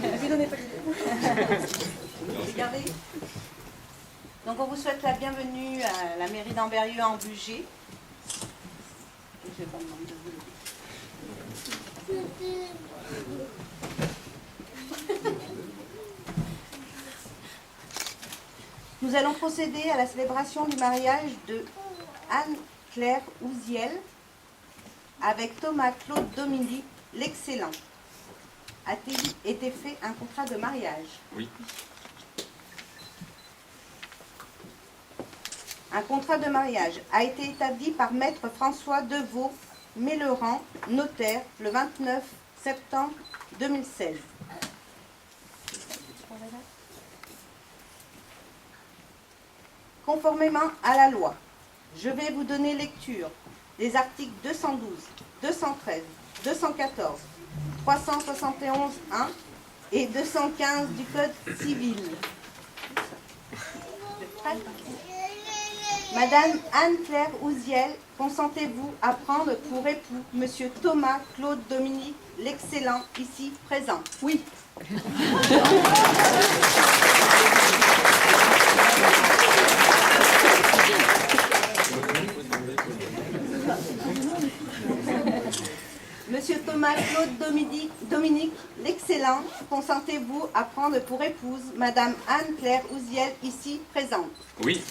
lui donnez pas Regardez. Donc on vous souhaite la bienvenue à la mairie d'Ambérieu en Bugey. Je vais pas demander de vous lever. Nous allons procéder à la célébration du mariage de Anne-Claire Ouziel avec Thomas-Claude Dominique l'Excellent. A-t-il été fait un contrat de mariage? Oui. Un contrat de mariage a été établi par maître François Deveau Mellerand, notaire, le 29 septembre 2016. Conformément à la loi, je vais vous donner lecture des articles 212, 213, 214, 371.1 et 215 du Code civil. Madame Anne-Claire Ouziel, consentez-vous à prendre pour époux Monsieur Thomas-Claude Dominique l'Excellent, ici présent? Oui. Monsieur Thomas-Claude Dominique l'Excellent, consentez-vous à prendre pour épouse Madame Anne-Claire Ouziel, ici présente? Oui.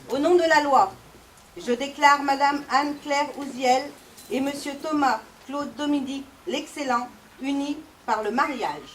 Au nom de la loi, je déclare Madame Anne-Claire Ouziel et Monsieur Thomas-Claude Dominique l'Excellent unis par le mariage.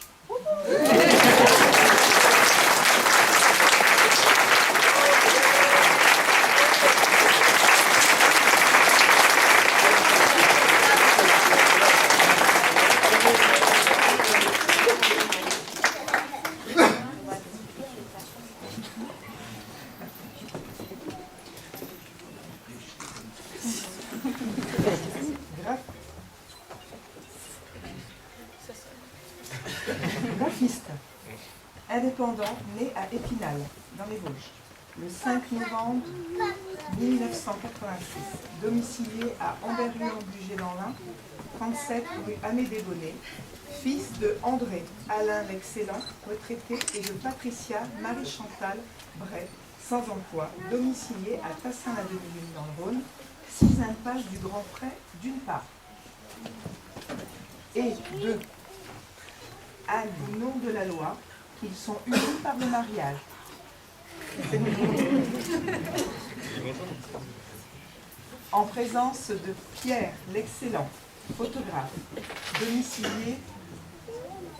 Graphiste, indépendant, né à Épinal, dans les Vosges, le 5 novembre 1986, domicilié à Ambérieu-en-Bugey-dans-l'Ain, 37 rue Amédée-Bonnet, fils de André Alain l'Excellent, retraité, et de Patricia Marie-Chantal Bray, sans emploi, domicilié à Tassin-la-Demi-Lune dans le Rhône, 6 impasse du Grand Pré, d'une part. Et de Anne, au nom de la loi, qu'ils sont unis par le mariage. En présence de Pierre l'Excellent, photographe, domicilié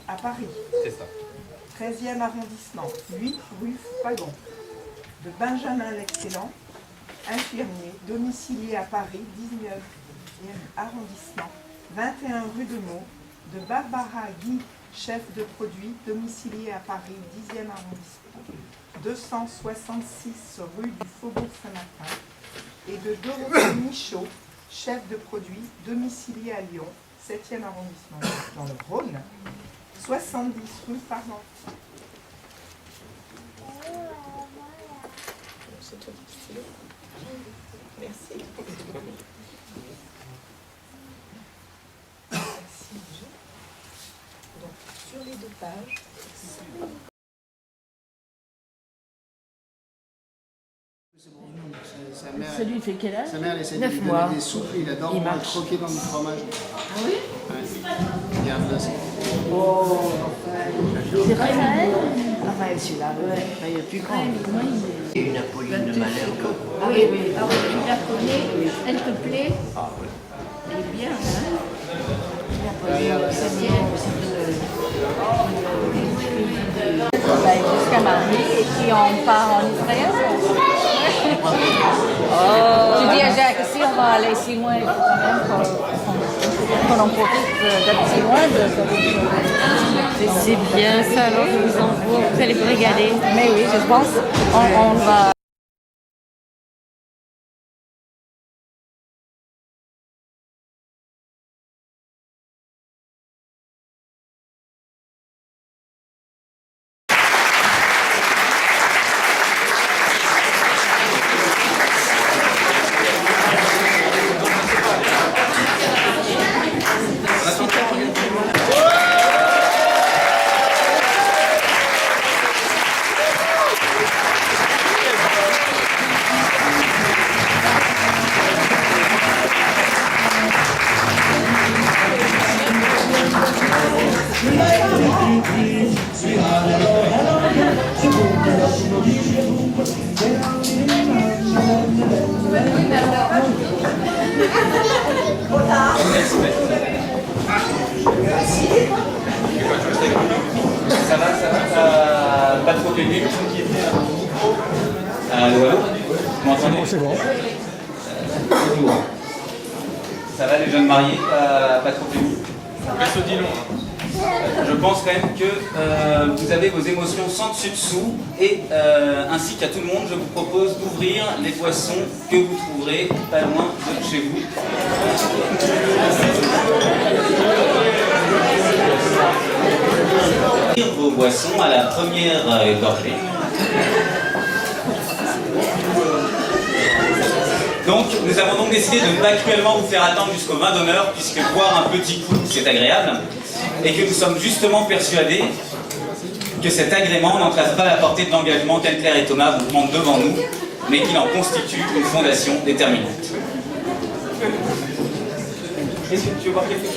à Paris, C'est ça. 13e arrondissement, 8 rue Fagon. De Benjamin l'Excellent, infirmier, domicilié à Paris, 19e arrondissement, 21 rue de Meaux. De Barbara Guy, chef de produit, domicilié à Paris, 10e arrondissement, 266 rue du Faubourg Saint-Martin, et de Dorothée Michaud, chef de produit, domicilié à Lyon, 7e arrondissement, dans le Rhône, 70 rue Parmentier. Merci. Sur les 2 pages. Celui fait quel âge? Sa mère essaie de 9 lui mois. donner des souples, il adore croquer dans du fromage. Ah oui? Ouais. Regarde là, Oh, c'est vrai à elle? Ah bah celui-là, ouais. Il est plus grand. Et une Apolline de Malherbe. Ah oui, oui. Alors tu la connais, elle te plaît? Ah oui. Elle est bien, hein? C'est bien. Jusqu'à mardi, et puis on part en Israël. Tu dis à Jacques, ici on va aller 6 mois, il faut quand même qu'on en profite d'être 6 mois. C'est bien ça, alors je vous envoie, vous allez vous régaler. Mais oui, je pense, on va... Ça va, pas trop pénible. Allô, allô? Vous m'entendez? C'est bon. Bonjour. Ça va les jeunes mariés? Pas trop pénible? Je pense quand même que vous avez vos émotions sans dessus-dessous et ainsi qu'à tout le monde, je vous propose d'ouvrir les boissons que vous trouverez pas loin de chez vous. Ouvrir vos boissons à la première gorgée. Donc, nous avons donc décidé de ne pas cruellement vous faire attendre jusqu'au vin d'honneur, puisque boire un petit coup, c'est agréable, et que nous sommes justement persuadés que cet agrément n'entrave pas la portée de l'engagement qu'Anne-Claire et Thomas vous demandent devant nous, mais qu'il en constitue une fondation déterminante. Est-ce que tu veux voir quelque chose?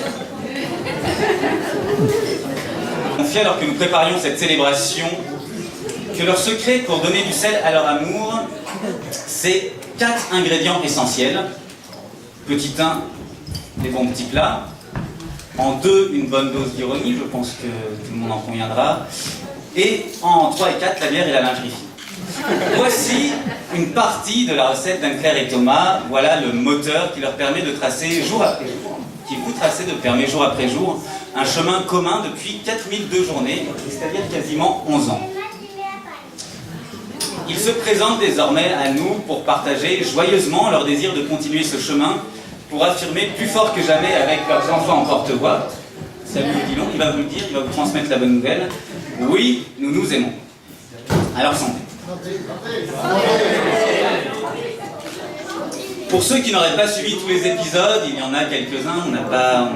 Confié alors que nous préparions cette célébration, que leur secret pour donner du sel à leur amour, c'est 4 ingrédients essentiels. Petit 1, des bons petits plats. En 2, une bonne dose d'ironie, je pense que tout le monde en conviendra. Et en 3 et 4, la bière et la lingerie. Voici une partie de la recette d'Anne-Claire et Thomas. Voilà le moteur qui leur permet de tracer jour après jour, qui vous tracez de permet jour après jour, un chemin commun depuis 4002 journées, c'est-à-dire quasiment 11 ans. Ils se présentent désormais à nous pour partager joyeusement leur désir de continuer ce chemin, pour affirmer plus fort que jamais avec leurs enfants en porte-voix. Salut Odilon, il va vous le dire, il va vous transmettre la bonne nouvelle. Oui, nous nous aimons. Alors santé. Pour ceux qui n'auraient pas suivi tous les épisodes, il y en a quelques-uns, on a un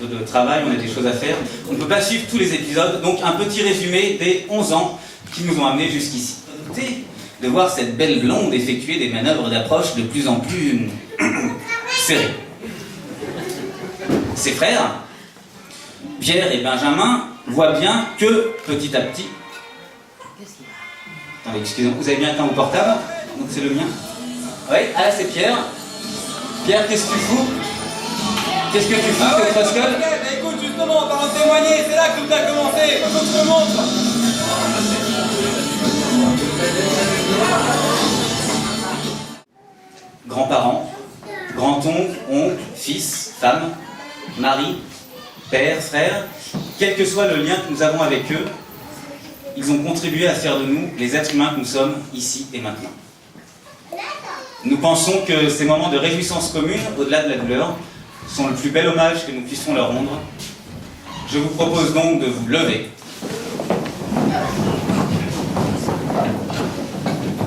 peu de travail, on a des choses à faire. On ne peut pas suivre tous les épisodes, donc un petit résumé des 11 ans qui nous ont amenés jusqu'ici. De voir cette belle blonde effectuer des manœuvres d'approche de plus en plus serrées. Ses frères, Pierre et Benjamin, voient bien que petit à petit... Attendez, excusez-moi, vous avez bien éteint vos portables? Donc c'est le mien. Oui, ah là c'est Pierre. Pierre, qu'est-ce que tu fous? Qu'est-ce que tu fous, cette Roscoe? Écoute, justement, on va en témoigner, c'est là que tout a commencé, faut que je te montre. Grands-parents, grand-oncle, oncle, fils, femme, mari, père, frère, quel que soit le lien que nous avons avec eux, ils ont contribué à faire de nous les êtres humains que nous sommes ici et maintenant. Nous pensons que ces moments de réjouissance commune, au-delà de la douleur, sont le plus bel hommage que nous puissions leur rendre. Je vous propose donc de vous lever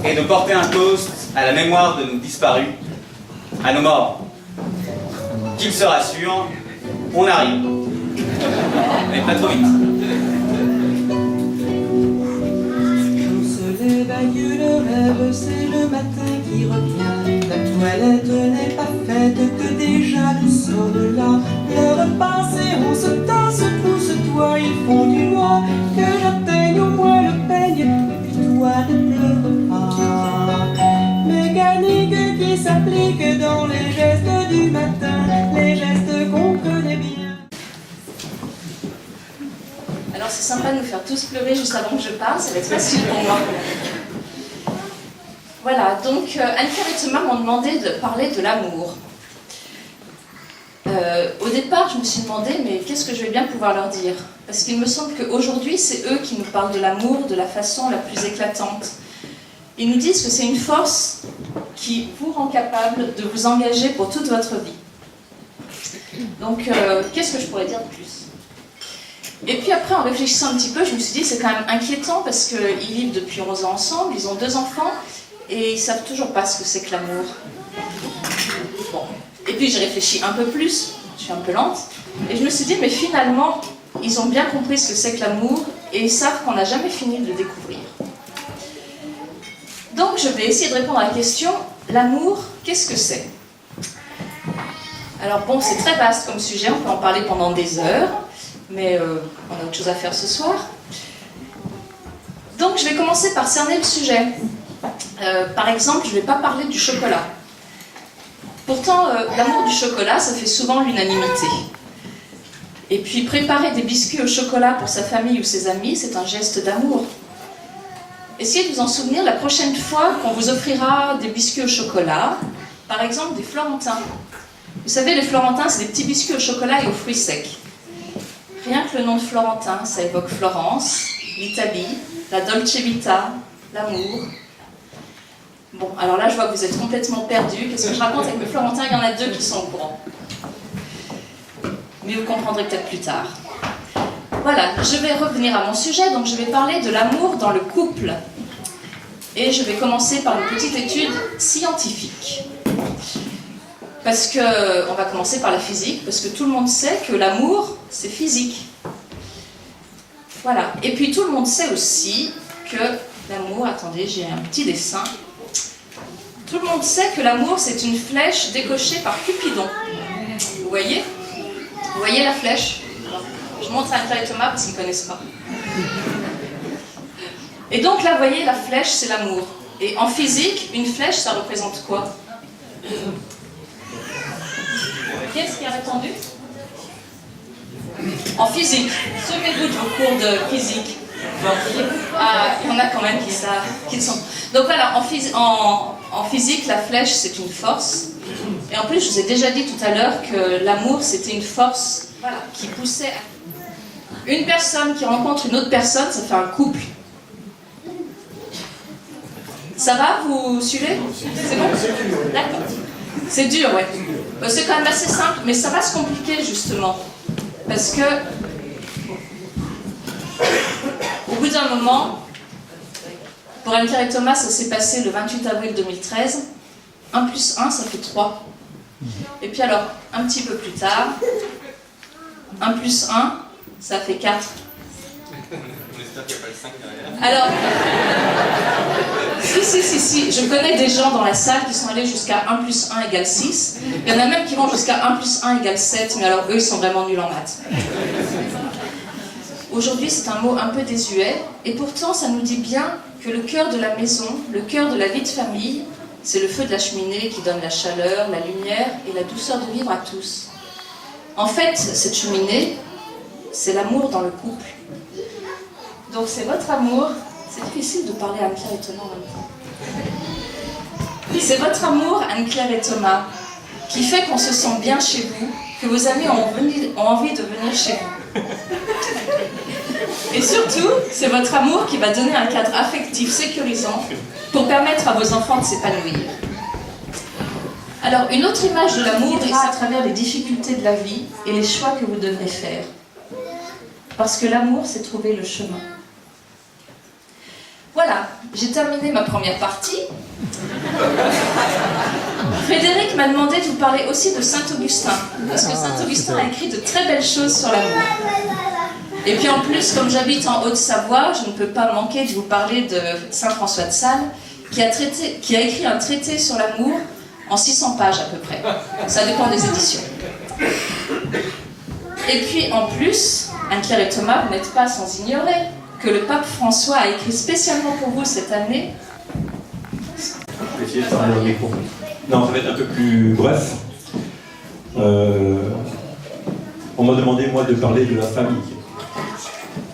et de porter un toast à la mémoire de nos disparus, à nos morts. Qu'ils se rassurent, on arrive. Mais pas trop vite. On se lève, adieu le rêve, c'est le matin qui revient. La toilette n'est pas faite, que déjà nous sort de là. Le repas c'est on se tasse, pousse-toi, ils font du noir. Que j'atteigne au moins le peigne, et puis toi ne pleure pas. Mécanique qui s'applique dans les gestes du matin, les gestes qu'on connaît bien. Alors c'est sympa de nous faire tous pleurer juste avant que je parle, ça va être facile pour moi. Voilà, donc Anne-Claire et Thomas m'ont demandé de parler de l'amour. Au départ, je me suis demandé, mais qu'est-ce que je vais bien pouvoir leur dire? Parce qu'il me semble qu'aujourd'hui, c'est eux qui nous parlent de l'amour de la façon la plus éclatante. Ils nous disent que c'est une force qui vous rend capable de vous engager pour toute votre vie. Donc, qu'est-ce que je pourrais dire de plus? Et puis après, en réfléchissant un petit peu, je me suis dit, c'est quand même inquiétant parce qu'ils vivent depuis 11 ans ensemble, ils ont 2 enfants, et ils ne savent toujours pas ce que c'est que l'amour. Bon. Et puis j'ai réfléchi un peu plus, je suis un peu lente, et je me suis dit, mais finalement, ils ont bien compris ce que c'est que l'amour, et ils savent qu'on n'a jamais fini de le découvrir. Donc je vais essayer de répondre à la question, l'amour, qu'est-ce que c'est? Alors bon, c'est très vaste comme sujet, on peut en parler pendant des heures, mais on a autre chose à faire ce soir. Donc je vais commencer par cerner le sujet. Par exemple, je ne vais pas parler du chocolat. Pourtant, l'amour du chocolat, ça fait souvent l'unanimité. Et puis préparer des biscuits au chocolat pour sa famille ou ses amis, c'est un geste d'amour. Essayez de vous en souvenir la prochaine fois qu'on vous offrira des biscuits au chocolat, par exemple des florentins. Vous savez, les florentins, c'est des petits biscuits au chocolat et aux fruits secs. Rien que le nom de Florentin, ça évoque Florence, l'Italie, la Dolce Vita, l'amour. Bon, alors là, je vois que vous êtes complètement perdus. Qu'est-ce que je raconte avec mes Florentins? Il y en a 2 qui sont au courant. Mais vous comprendrez peut-être plus tard. Voilà, je vais revenir à mon sujet. Donc, je vais parler de l'amour dans le couple. Et je vais commencer par une petite étude scientifique. Parce que, on va commencer par la physique, parce que tout le monde sait que l'amour, c'est physique. Voilà. Et puis, tout le monde sait aussi que l'amour... Attendez, j'ai un petit dessin. Tout le monde sait que l'amour, c'est une flèche décochée par Cupidon. Vous voyez? Vous voyez la flèche? Je montre à Anne-Claire et Thomas parce qu'ils ne connaissent pas. Et donc là, vous voyez, la flèche, c'est l'amour. Et en physique, une flèche, ça représente quoi? Qui est-ce qui a répondu? En physique. Souvenez-vous de vos cours de physique. Ah, il y en a quand même qui le sont. Donc voilà, en physique, la flèche, c'est une force. Et en plus, je vous ai déjà dit tout à l'heure que l'amour, c'était une force qui poussait à... Une personne qui rencontre une autre personne, ça fait un couple. Ça va? Vous suivez? C'est bon? D'accord. C'est dur, ouais. C'est quand même assez simple, mais ça va se compliquer, justement. Parce que... Au bout d'un moment, pour Anne-Claire et Thomas, ça s'est passé le 28 avril 2013. 1 plus 1, ça fait 3. Et puis alors, un petit peu plus tard, 1 plus 1, ça fait 4. Alors, si, je connais des gens dans la salle qui sont allés jusqu'à 1 plus 1 égale 6. Il y en a même qui vont jusqu'à 1 plus 1 égale 7, mais alors eux, ils sont vraiment nuls en maths. Aujourd'hui, c'est un mot un peu désuet, et pourtant, ça nous dit bien que le cœur de la maison, le cœur de la vie de famille, c'est le feu de la cheminée qui donne la chaleur, la lumière et la douceur de vivre à tous. En fait, cette cheminée, c'est l'amour dans le couple. Donc c'est votre amour, c'est difficile de parler à Anne-Claire et Thomas en même temps. C'est votre amour, Anne-Claire et Thomas, qui fait qu'on se sent bien chez vous, que vos amis ont envie de venir chez vous. Et surtout, c'est votre amour qui va donner un cadre affectif sécurisant pour permettre à vos enfants de s'épanouir. Alors, une autre image de l'amour est à travers les difficultés de la vie et les choix que vous devrez faire. Parce que l'amour, c'est trouver le chemin. Voilà, j'ai terminé ma première partie. Frédéric m'a demandé de vous parler aussi de Saint-Augustin, parce que Saint-Augustin a écrit de très belles choses sur l'amour. Et puis en plus, comme j'habite en Haute-Savoie, je ne peux pas manquer de vous parler de Saint François de Sales, qui a écrit un traité sur l'amour en 600 pages à peu près. Ça dépend des éditions. Et puis en plus, Anne-Claire et Thomas, vous n'êtes pas sans ignorer que le pape François a écrit spécialement pour vous cette année. Je vais essayer de parler au micro. Non, ça va être un peu plus bref. On m'a demandé, moi, de parler de la famille.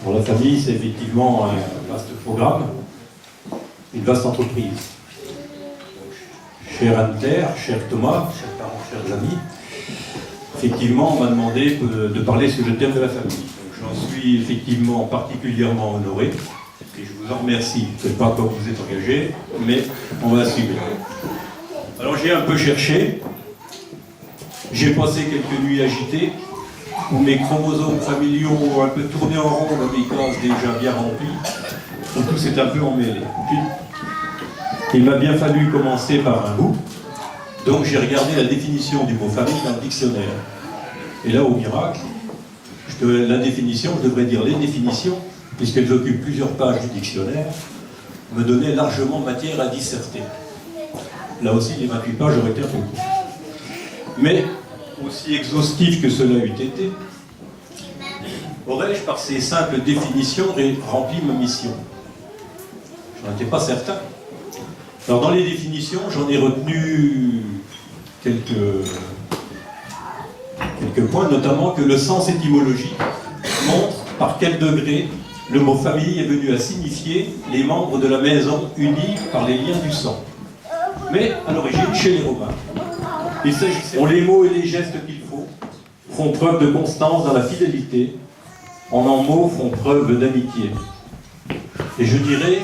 Bon, la famille, c'est effectivement un vaste programme, une vaste entreprise. Chère Anne-Claire, cher Thomas, chers parents, chers amis, effectivement, on m'a demandé de parler sur le thème de la famille. J'en suis effectivement particulièrement honoré, et je vous en remercie. Je ne sais pas comment vous êtes engagés, mais on va suivre. Alors j'ai un peu cherché, j'ai passé quelques nuits agitées, où mes chromosomes familiaux ont un peu tourné en rond dans mes cases déjà bien remplies, donc tout s'est un peu emmêlé. Il m'a bien fallu commencer par un bout, donc j'ai regardé la définition du mot famille dans le dictionnaire. Et là, au miracle, la définition, je devrais dire les définitions, puisqu'elles occupent plusieurs pages du dictionnaire, me donnaient largement matière à disserter. Là aussi, les 28 pages auraient été un peu courtes. Mais, aussi exhaustif que cela eût été, aurais-je, par ces simples définitions, rempli ma mission? Je n'en étais pas certain. Alors, dans les définitions, j'en ai retenu quelques points, notamment que le sens étymologique montre par quel degré le mot famille est venu à signifier les membres de la maison unis par les liens du sang. Mais à l'origine, chez les Romains, il s'agissait, les mots et les gestes qu'il faut font preuve de constance dans la fidélité, en mots font preuve d'amitié. Et je dirais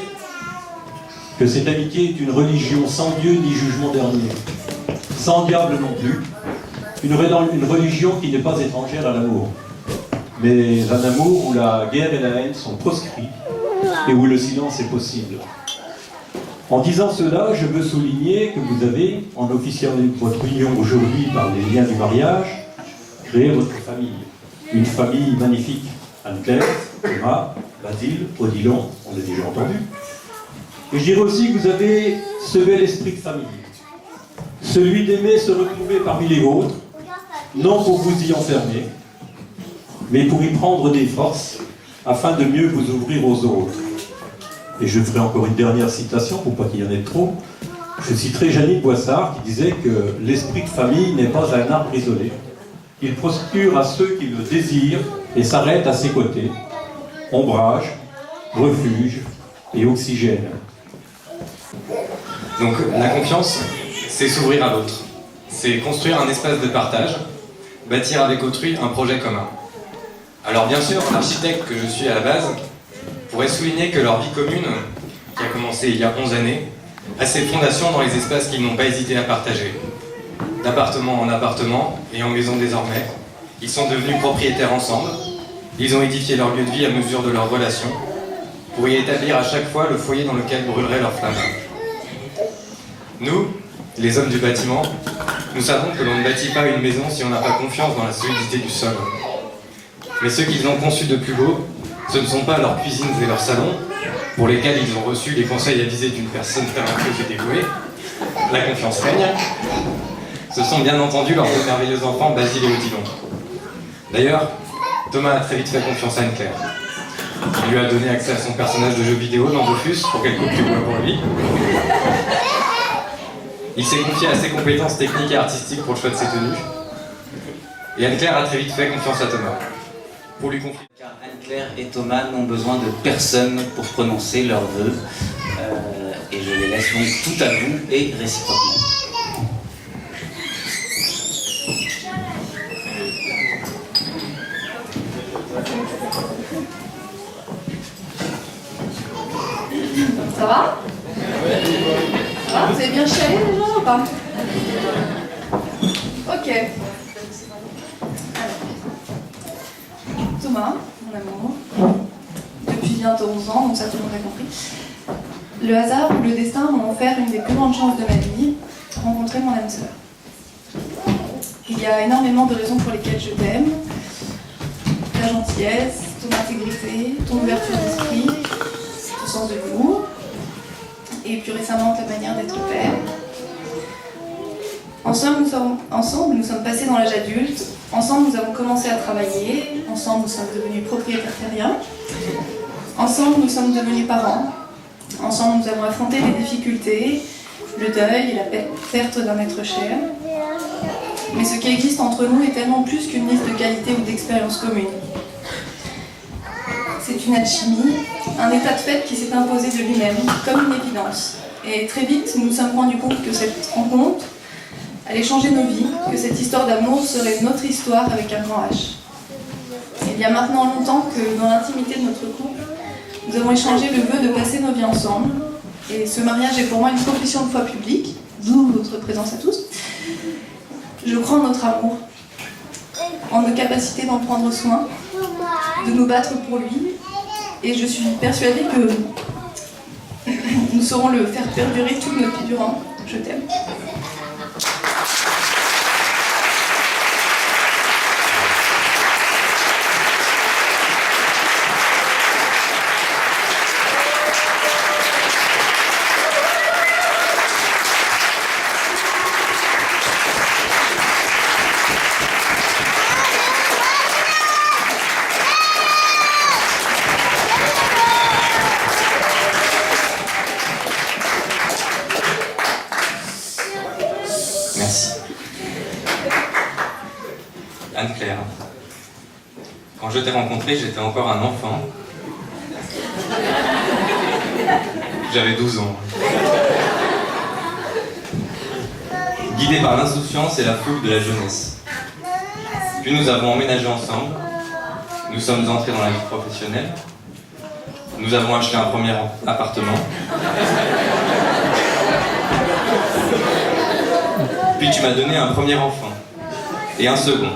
que cette amitié est une religion sans Dieu ni jugement dernier, sans diable non plus, une religion qui n'est pas étrangère à l'amour, mais un amour où la guerre et la haine sont proscrits et où le silence est possible. En disant cela, je veux souligner que vous avez, en officiant votre union aujourd'hui par les liens du mariage, créé votre famille. Une famille magnifique. Anne-Claire, Thomas, Basile, Odilon, on l'a déjà entendu. Et je dirais aussi que vous avez ce bel esprit de famille. Celui d'aimer se retrouver parmi les vôtres, non pour vous y enfermer, mais pour y prendre des forces, afin de mieux vous ouvrir aux autres. Et je ferai encore une dernière citation, pour pas qu'il y en ait trop. Je citerai Jeanine Boissard, qui disait que l'esprit de famille n'est pas un arbre isolé. Il prospère à ceux qui le désirent et s'arrête à ses côtés. Ombrage, refuge et oxygène. Donc la confiance, c'est s'ouvrir à l'autre. C'est construire un espace de partage, bâtir avec autrui un projet commun. Alors bien sûr, l'architecte que je suis à la base pourrait souligner que leur vie commune, qui a commencé il y a 11 années, a ses fondations dans les espaces qu'ils n'ont pas hésité à partager. D'appartement en appartement et en maison désormais, ils sont devenus propriétaires ensemble. Ils ont édifié leur lieu de vie à mesure de leurs relations, pour y établir à chaque fois le foyer dans lequel brûlerait leur flamme. Nous, les hommes du bâtiment, nous savons que l'on ne bâtit pas une maison si on n'a pas confiance dans la solidité du sol. Mais ce qu'ils ont conçu de plus beau, ce ne sont pas leurs cuisines et leurs salons, pour lesquels ils ont reçu les conseils avisés d'une personne talentueuse et dévouée. La confiance règne. Ce sont bien entendu leurs deux merveilleux enfants, Basile et Odilon. D'ailleurs, Thomas a très vite fait confiance à Anne-Claire. Il lui a donné accès à son personnage de jeu vidéo dans Dofus pour qu'elle coupe du bois pour lui. Il s'est confié à ses compétences techniques et artistiques pour le choix de ses tenues. Et Anne-Claire a très vite fait confiance à Thomas. Pour lui confier. Car Anne-Claire et Thomas n'ont besoin de personne pour prononcer leurs vœux. Et je les laisse donc tout à vous et réciproquement. Ça va? Ça va? Vous avez bien chialé déjà ou pas? Ok. Alors. Thomas, mon amour, depuis bientôt 11 ans, donc ça tout le monde a compris. Le hasard ou le destin m'ont offert une des plus grandes chances de ma vie, rencontrer mon âme sœur. Il y a énormément de raisons pour lesquelles je t'aime. Ta gentillesse, ton intégrité, ton ouverture d'esprit, ton sens de l'humour, et plus récemment ta manière d'être père. Ensemble, nous sommes passés dans l'âge adulte, ensemble nous avons commencé à travailler, ensemble nous sommes devenus propriétaires terriens, ensemble nous sommes devenus parents, ensemble nous avons affronté les difficultés, le deuil et la perte d'un être cher. Mais ce qui existe entre nous est tellement plus qu'une liste de qualités ou d'expériences communes. C'est une alchimie, un état de fait qui s'est imposé de lui-même, comme une évidence. Et très vite, nous nous sommes rendus compte que cette rencontre allait changer nos vies, que cette histoire d'amour serait notre histoire avec un grand H. Il y a maintenant longtemps que, dans l'intimité de notre couple, nous avons échangé le vœu de passer nos vies ensemble. Et ce mariage est pour moi une confession de foi publique, d'où votre présence à tous. Je crois en notre amour, en nos capacités d'en prendre soin, de nous battre pour lui, et je suis persuadée que nous saurons le faire perdurer toute notre vie durant. Je t'aime. Anne-Claire. Quand je t'ai rencontrée, j'étais encore un enfant. J'avais 12 ans. Guidé par l'insouciance et la fougue de la jeunesse. Puis nous avons emménagé ensemble. Nous sommes entrés dans la vie professionnelle. Nous avons acheté un premier appartement. Puis tu m'as donné un premier enfant. Et un second.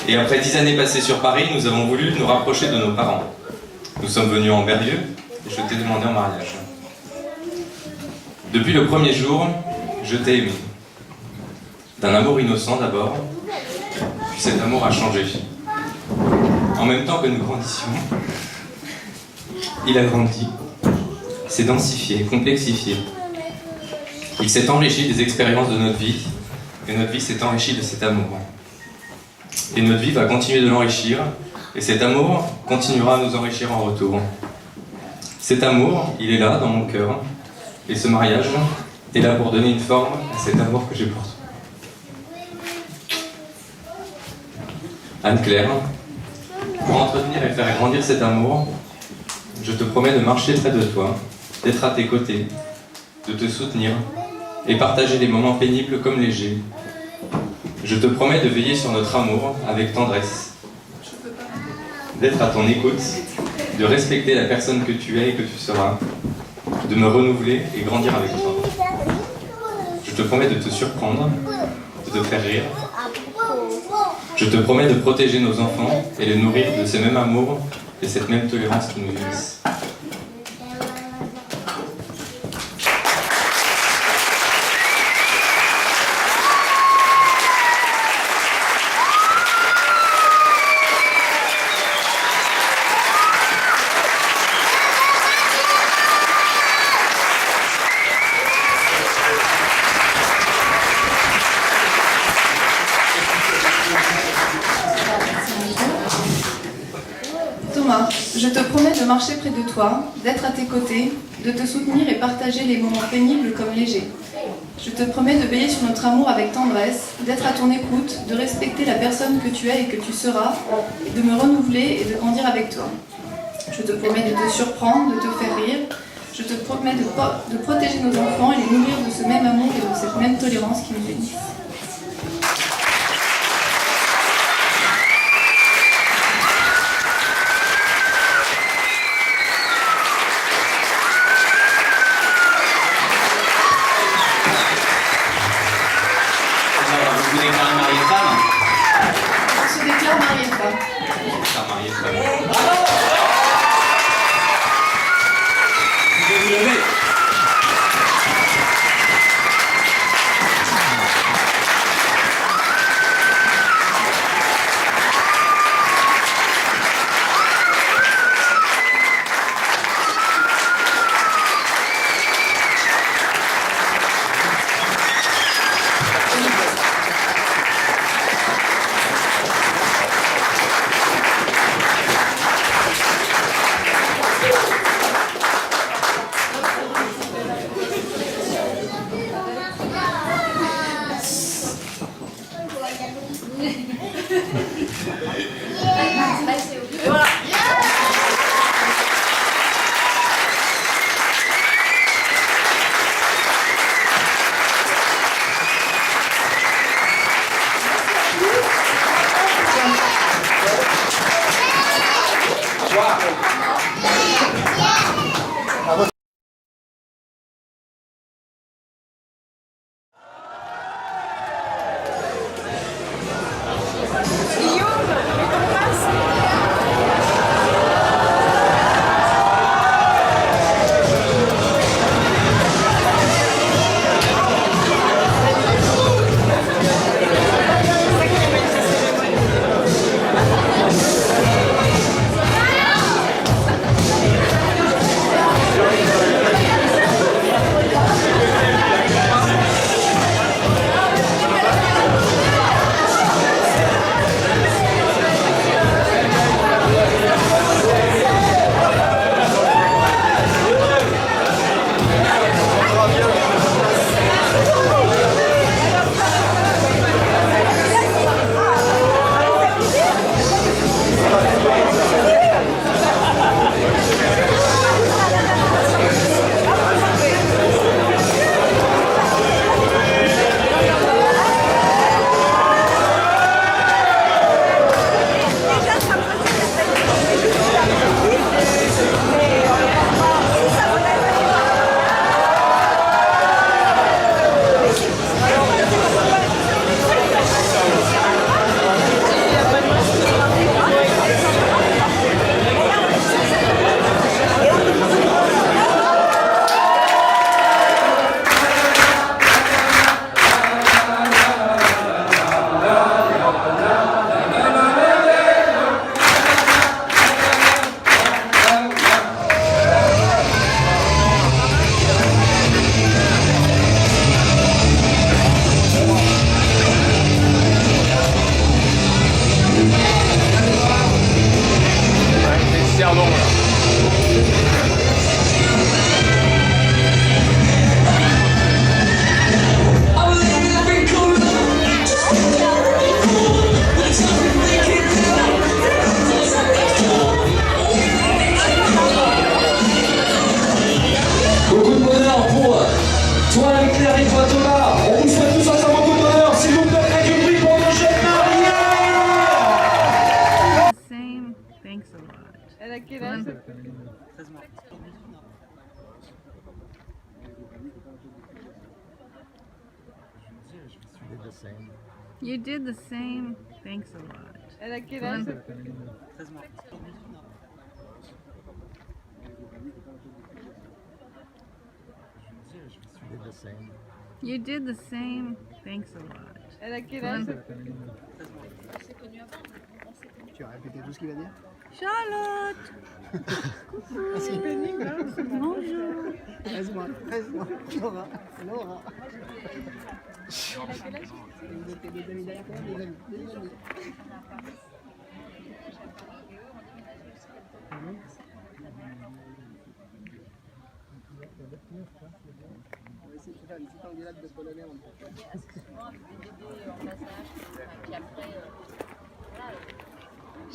Et après 10 années passées sur Paris, nous avons voulu nous rapprocher de nos parents. Nous sommes venus en Berlieux et je t'ai demandé en mariage. Depuis le premier jour, je t'ai aimé. D'un amour innocent d'abord, puis cet amour a changé. En même temps que nous grandissions, il a grandi, s'est densifié, complexifié. Il s'est enrichi des expériences de notre vie, et notre vie s'est enrichie de cet amour. Et notre vie va continuer de l'enrichir, et cet amour continuera à nous enrichir en retour. Cet amour, il est là, dans mon cœur, et ce mariage est là pour donner une forme à cet amour que j'ai pour toi. Anne-Claire, pour entretenir et faire grandir cet amour, je te promets de marcher près de toi, d'être à tes côtés, de te soutenir et partager les moments pénibles comme légers. Je te promets de veiller sur notre amour avec tendresse, d'être à ton écoute, de respecter la personne que tu es et que tu seras, de me renouveler et grandir avec toi. Je te promets de te surprendre, de te faire rire. Je te promets de protéger nos enfants et les nourrir de ce même amour et cette même tolérance qui nous unissent. Thomas, je te promets de marcher près de toi, d'être à tes côtés, de te soutenir et partager les moments pénibles comme légers. Je te promets de veiller sur notre amour avec tendresse, d'être à ton écoute, de respecter la personne que tu es et que tu seras, de me renouveler et de grandir avec toi. Je te promets de te surprendre, de te faire rire. Je te promets de protéger nos enfants et les nourrir de ce même amour et de cette même tolérance qui nous unissent. Vous déclarez marié femme? On se déclare marié femme. Marié femme. Vous pouvez vous lever. You did the same. Thanks a lot. Elle a quel âge? 13 mois. You did the same. Thanks a lot. Elle a quel âge? 13 mois. Tu as répété tout ce qu'il va dire? Charlotte. Coucou. C'est pénible, hein? Bonjour. 13 mois. Laura. Laura. Vous êtes des amis derrière toi? Des amis. On va essayer de faire une petite engueulade de polonais en même temps.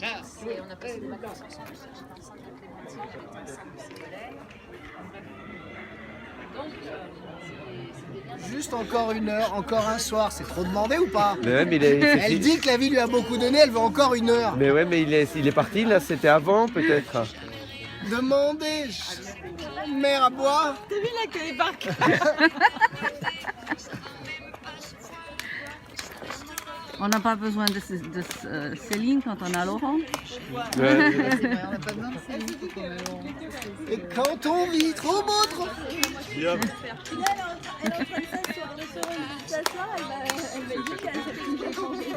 On a passé des vacances ensemble. Juste encore 1 heure, encore un soir, c'est trop demandé ou pas? Mais ouais, mais Elle dit que la vie lui a beaucoup donné, elle veut encore 1 heure. Mais ouais, mais il est parti là, c'était avant peut-être. Demandez, mère à boire. T'as vu l'accueil par cœur? On n'a pas besoin de Céline quand on a Laurent. Ouais. Et quand on vit trop beau, trop... Elle est en train de s'asseoir, elle va dire qu'elle a changé.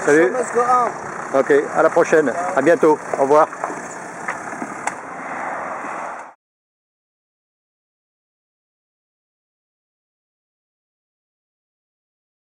Salut. Ok, à la prochaine. À bientôt. Au revoir.